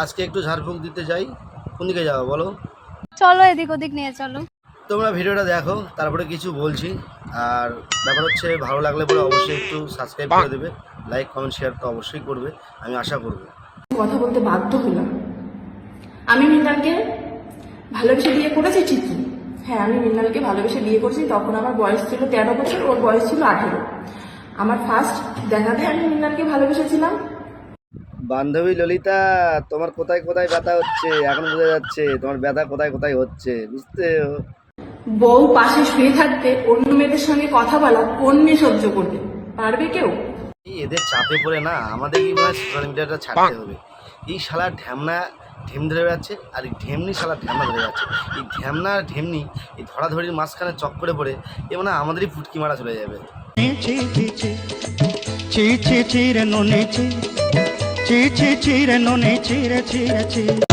আজকে একটু ঝাড়ফুঁক দিতে যাই। কোন দিকে যাবো বলো? চলো এদিক ওদিক নিয়ে চলো। তোমরা ভিডিওটা দেখো, তারপরে কিছু বলছি। আর ব্যাপার হচ্ছে, ভালো লাগলে পরে অবশ্যই একটু সাবস্ক্রাইব করে দেবে, লাইক কমেন্ট শেয়ার তো অবশ্যই করবে, আমি আশা করব। কথা বলতে বাধ্য হলাম। আমি মৃণালকে ভালোবেসে বিয়ে করেছি ঠিকই। হ্যাঁ, আমি মৃণালকে ভালোবেসে বিয়ে করেছি। তখন আমার বয়স ছিল 13 বছর, ওর বয়স ছিল 18। আমার ফার্স্ট দেখাতে আমি মৃণালকে ভালোবেসেছিলাম। বান্ধবী ললিতা, তোমার কোথায় কোথায় ব্যথা হচ্ছে এখন বোঝা যাচ্ছে, তোমার ব্যথা কোথায় কোথায় হচ্ছে বুঝতে। বউ পাশে শুয়ে থাকতে অন্য মেয়েদের সঙ্গে কথা বলা কোন মেয়ে সহ্য করবে? পারবে কেউ? এদের চাপে পড়ে না আমাদের কি মানে সোশ্যাল মিডিয়াটা ছাড়তে হবে। এই শালা ঢ্যামনা ঢেম ধরে যাচ্ছে, আর এই ঢেমনি শালা ঢ্যামনা ধরে যাচ্ছে। এই ঢ্যামনা আর ঢেমনি এই ধরাধরির মাঝখানে চক্করে পড়ে এ মানে আমাদেরই ফুটকি মারা চলে যাবে। চিরে নুনে চিরে চিরে চিরে নুনে চিরে চিরে চিরে